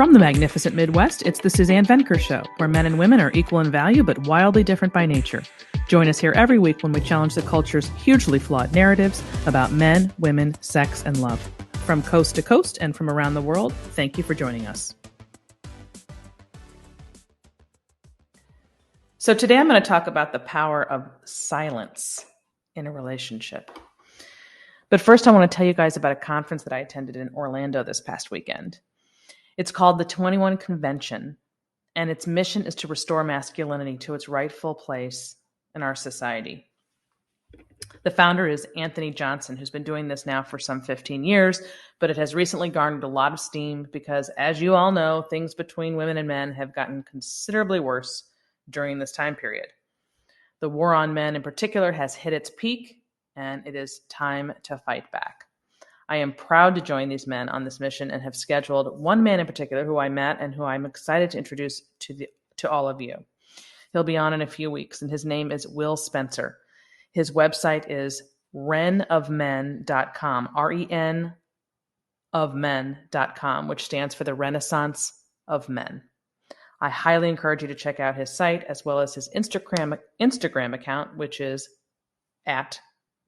From the magnificent Midwest, it's the Suzanne Venker Show, where men and women are equal in value but wildly different by nature. Join us here every week when we challenge the culture's hugely flawed narratives about men, women, sex, and love. From coast to coast and from around the world, thank you for joining us. So today I'm going to talk about the power of silence in a relationship. But first, I want to tell you guys about a conference that I attended in Orlando this past weekend. It's called the 21 Convention, and its mission is to restore masculinity to its rightful place in our society. The founder is Anthony Johnson, who's been doing this now for some 15 years, but it has recently garnered a lot of steam because, as you all know, things between women and men have gotten considerably worse during this time period. The war on men in particular has hit its peak, and it is time to fight back. I am proud to join these men on this mission and have scheduled one man in particular who I met and who I'm excited to introduce to all of you. He'll be on in a few weeks, and his name is Will Spencer. His website is renofmen.com, REN of men.com, which stands for the Renaissance of Men. I highly encourage you to check out his site as well as his Instagram account, which is at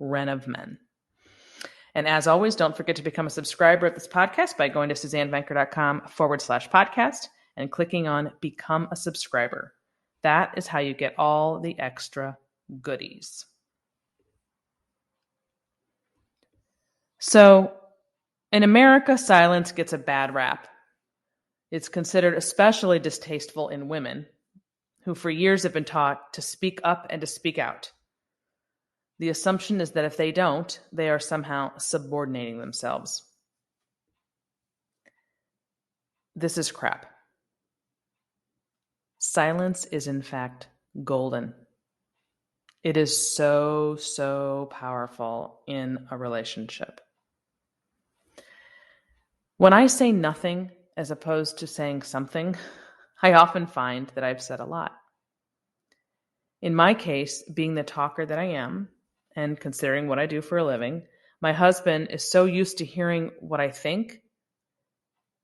renofmen. And as always, don't forget to become a subscriber of this podcast by going to suzannevenker.com/podcast and clicking on Become a Subscriber. That is how you get all the extra goodies. So, in America, silence gets a bad rap. It's considered especially distasteful in women, who for years have been taught to speak up and to speak out. The assumption is that if they don't, they are somehow subordinating themselves. This is crap. Silence is, in fact, golden. It is so powerful in a relationship. When I say nothing as opposed to saying something, I often find that I've said a lot. In my case, being the talker that I am, and considering what I do for a living, my husband is so used to hearing what I think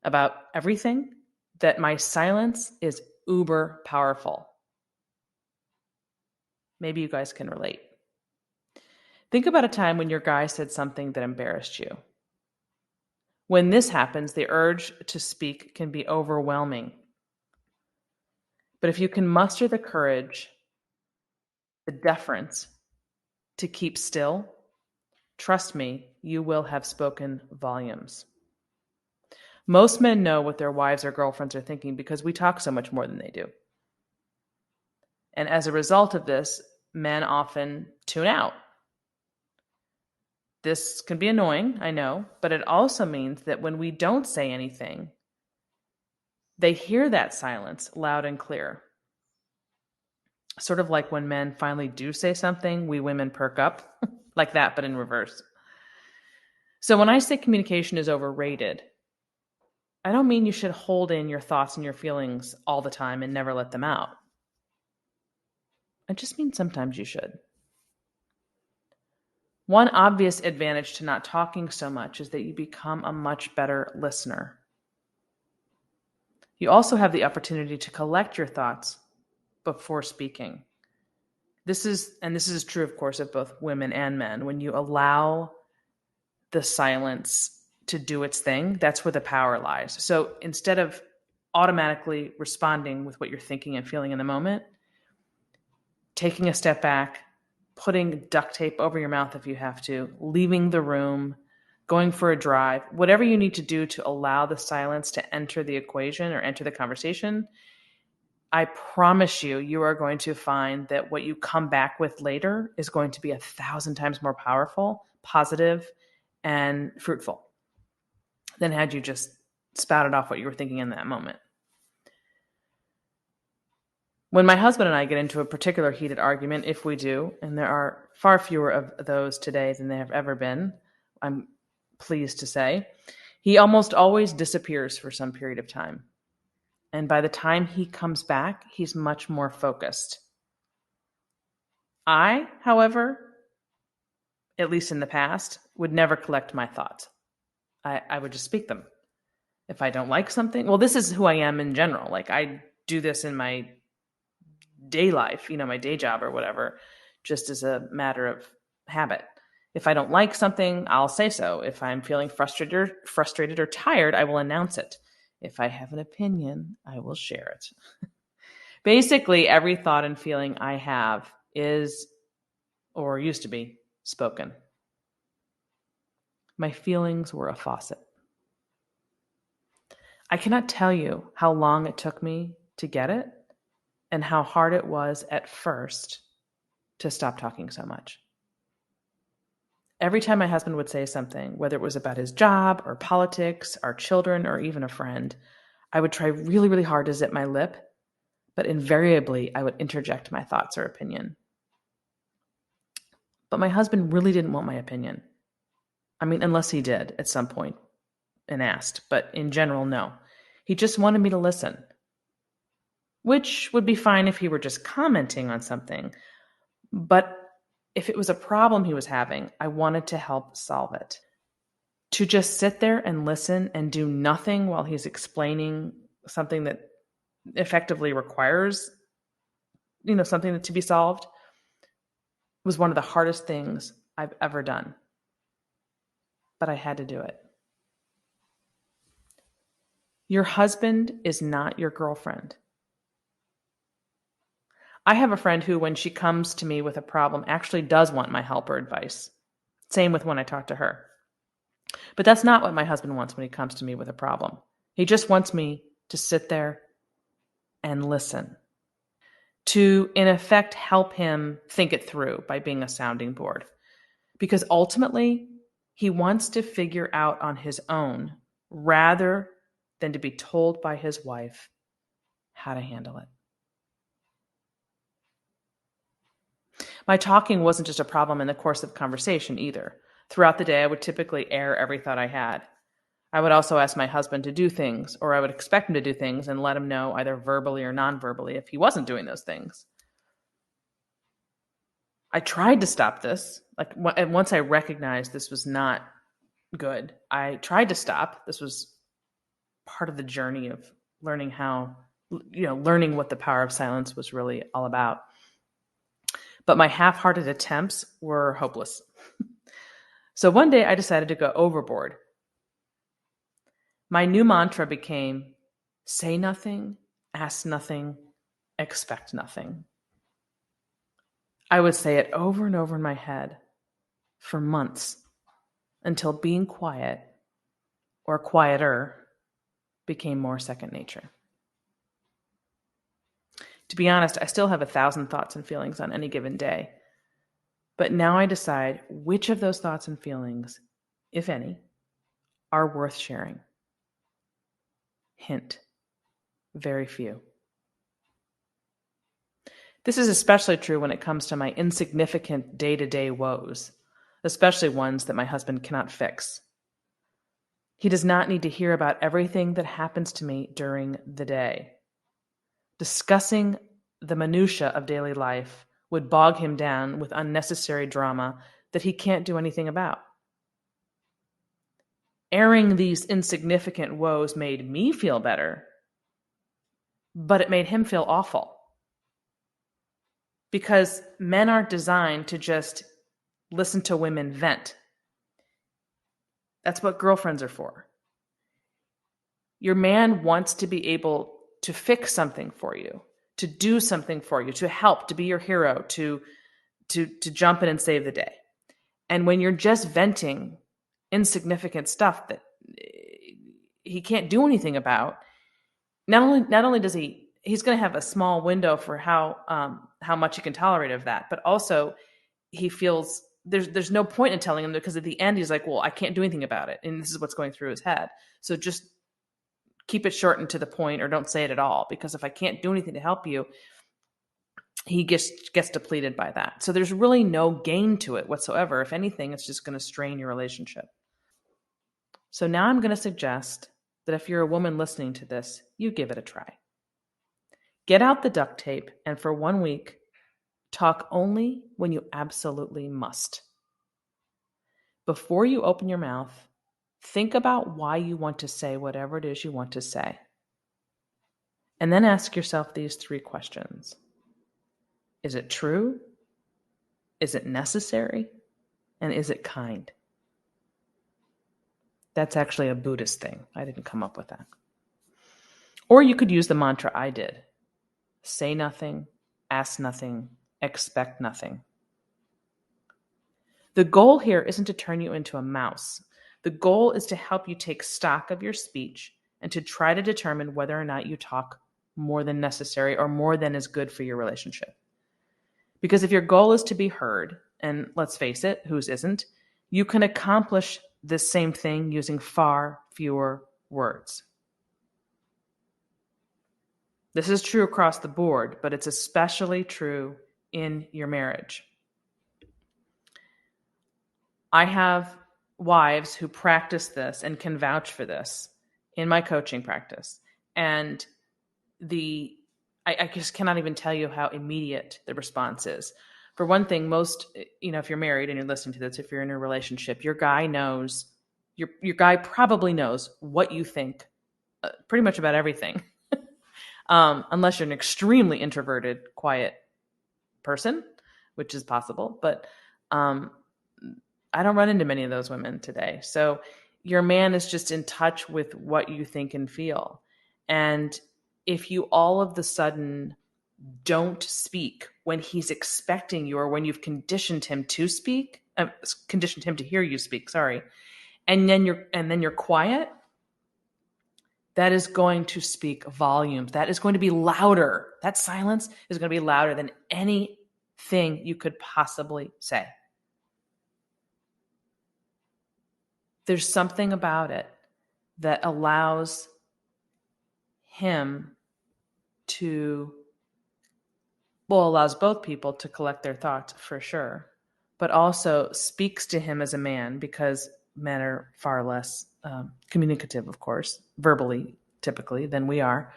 about everything that my silence is uber powerful. Maybe you guys can relate. Think about a time when your guy said something that embarrassed you. When this happens, the urge to speak can be overwhelming. But if you can muster the courage, the deference to keep still, trust me, you will have spoken volumes. Most men know what their wives or girlfriends are thinking because we talk so much more than they do. And as a result of this, men often tune out. This can be annoying, I know, but it also means that when we don't say anything, they hear that silence loud and clear. Sort of like when men finally do say something, we women perk up, like that, but in reverse. So when I say communication is overrated, I don't mean you should hold in your thoughts and your feelings all the time and never let them out. I just mean sometimes you should. One obvious advantage to not talking so much is that you become a much better listener. You also have the opportunity to collect your thoughts before speaking. This is true, of course, of both women and men. When you allow the silence to do its thing, that's where the power lies. So instead of automatically responding with what you're thinking and feeling in the moment, taking a step back, putting duct tape over your mouth if you have to, leaving the room, going for a drive, whatever you need to do to allow the silence to enter the equation or enter the conversation, I promise you, you are going to find that what you come back with later is going to be 1,000 times more powerful, positive, and fruitful than had you just spouted off what you were thinking in that moment. When my husband and I get into a particular heated argument, if we do, and there are far fewer of those today than there have ever been, I'm pleased to say, he almost always disappears for some period of time. And by the time he comes back, he's much more focused. I, however, at least in the past, would never collect my thoughts. I would just speak them. If I don't like something, well, this is who I am in general. Like I do this in my day life, my day job or whatever, just as a matter of habit. If I don't like something, I'll say so. If I'm feeling frustrated or tired, I will announce it. If I have an opinion, I will share it. Basically, every thought and feeling I have is, or used to be, spoken. My feelings were a faucet. I cannot tell you how long it took me to get it and how hard it was at first to stop talking so much. Every time my husband would say something, whether it was about his job or politics, our children, or even a friend, I would try really, really hard to zip my lip, but invariably I would interject my thoughts or opinion. But my husband really didn't want my opinion. I mean, unless he did at some point and asked, but in general, no. He just wanted me to listen, which would be fine if he were just commenting on something. But if it was a problem he was having, I wanted to help solve it. To just sit there and listen and do nothing while he's explaining something that effectively requires, something to be solved was one of the hardest things I've ever done. But I had to do it. Your husband is not your girlfriend. I have a friend who, when she comes to me with a problem, actually does want my help or advice. Same with when I talk to her. But that's not what my husband wants when he comes to me with a problem. He just wants me to sit there and listen. To, in effect, help him think it through by being a sounding board. Because ultimately, he wants to figure out on his own rather than to be told by his wife how to handle it. My talking wasn't just a problem in the course of conversation either. Throughout the day, I would typically air every thought I had. I would also ask my husband to do things, or I would expect him to do things and let him know either verbally or non-verbally if he wasn't doing those things. I tried to stop this. And once I recognized this was not good, I tried to stop. This was part of the journey of learning learning what the power of silence was really all about. But my half-hearted attempts were hopeless. So one day I decided to go overboard. My new mantra became, say nothing, ask nothing, expect nothing. I would say it over and over in my head for months until being quiet or quieter became more second nature. To be honest, I still have 1,000 thoughts and feelings on any given day. But now I decide which of those thoughts and feelings, if any, are worth sharing. Hint, very few. This is especially true when it comes to my insignificant day-to-day woes, especially ones that my husband cannot fix. He does not need to hear about everything that happens to me during the day. Discussing the minutia of daily life would bog him down with unnecessary drama that he can't do anything about. Airing these insignificant woes made me feel better, but it made him feel awful. Because men aren't designed to just listen to women vent. That's what girlfriends are for. Your man wants to be able to fix something for you, to do something for you, to help, to be your hero, to jump in and save the day. And when you're just venting insignificant stuff that he can't do anything about, not only does he's going to have a small window for how much he can tolerate of that, but also he feels there's no point in telling him, because at the end he's like, well, I can't do anything about it, and this is what's going through his head. So just keep it short and to the point, or don't say it at all, because if I can't do anything to help you, he gets depleted by that. So there's really no gain to it whatsoever. If anything, it's just going to strain your relationship. So now I'm going to suggest that if you're a woman listening to this, you give it a try. Get out the duct tape, and for 1 week, talk only when you absolutely must. Before you open your mouth, Think about why you want to say whatever it is you want to say. And then ask yourself these 3 questions. Is it true? Is it necessary? And is it kind? That's actually a Buddhist thing. I didn't come up with that. Or you could use the mantra I did. Say nothing, ask nothing, expect nothing. The goal here isn't to turn you into a mouse. The goal is to help you take stock of your speech and to try to determine whether or not you talk more than necessary or more than is good for your relationship. Because if your goal is to be heard, and let's face it, whose isn't, you can accomplish this same thing using far fewer words. This is true across the board, but it's especially true in your marriage. I have wives who practice this and can vouch for this in my coaching practice. And I just cannot even tell you how immediate the response is. For one thing, most, if you're married and you're listening to this, if you're in a relationship, your guy probably knows what you think pretty much about everything. Unless you're an extremely introverted, quiet person, which is possible. But I don't run into many of those women today. So your man is just in touch with what you think and feel. And if you all of the sudden don't speak when he's expecting you or when you've conditioned him to speak, conditioned him to hear you speak, sorry, and then you're quiet, that is going to speak volumes. That is going to be louder. That silence is going to be louder than anything you could possibly say. There's something about it that allows allows both people to collect their thoughts for sure, but also speaks to him as a man, because men are far less communicative, of course, verbally typically than we are.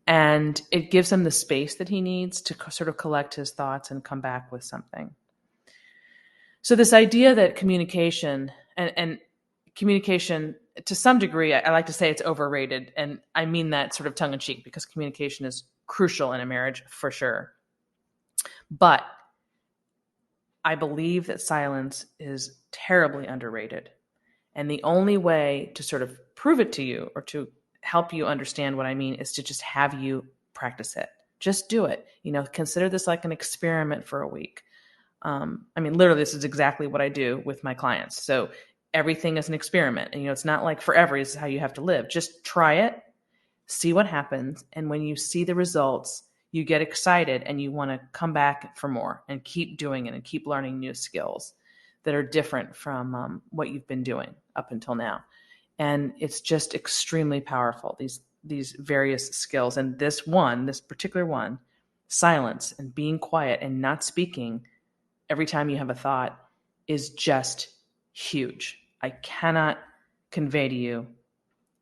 And it gives him the space that he needs to sort of collect his thoughts and come back with something. So this idea that communication and communication, to some degree, I like to say it's overrated. And I mean that sort of tongue in cheek, because communication is crucial in a marriage for sure. But I believe that silence is terribly underrated. And the only way to sort of prove it to you or to help you understand what I mean is to just have you practice it. Just do it. Consider this like an experiment for a week. Literally, this is exactly what I do with my clients. So everything is an experiment. And, it's not like forever this is how you have to live. Just try it, see what happens. And when you see the results, you get excited and you want to come back for more and keep doing it and keep learning new skills that are different from what you've been doing up until now. And it's just extremely powerful, these various skills. And this particular one, silence and being quiet and not speaking every time you have a thought, is just huge. I cannot convey to you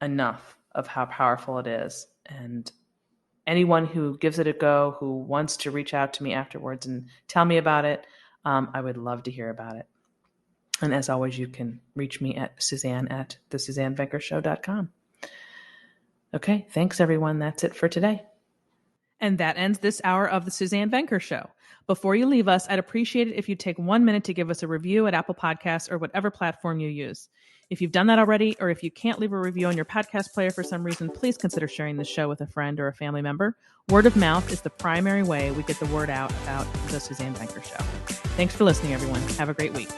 enough of how powerful it is. And anyone who gives it a go, who wants to reach out to me afterwards and tell me about it, I would love to hear about it. And as always, you can reach me at Suzanne at thesuzannevenkershow.com. Okay, thanks everyone. That's it for today. And that ends this hour of the Suzanne Venker Show. Before you leave us, I'd appreciate it if you take 1 minute to give us a review at Apple Podcasts or whatever platform you use. If you've done that already, or if you can't leave a review on your podcast player for some reason, please consider sharing the show with a friend or a family member. Word of mouth is the primary way we get the word out about the Suzanne Venker Show. Thanks for listening, everyone. Have a great week.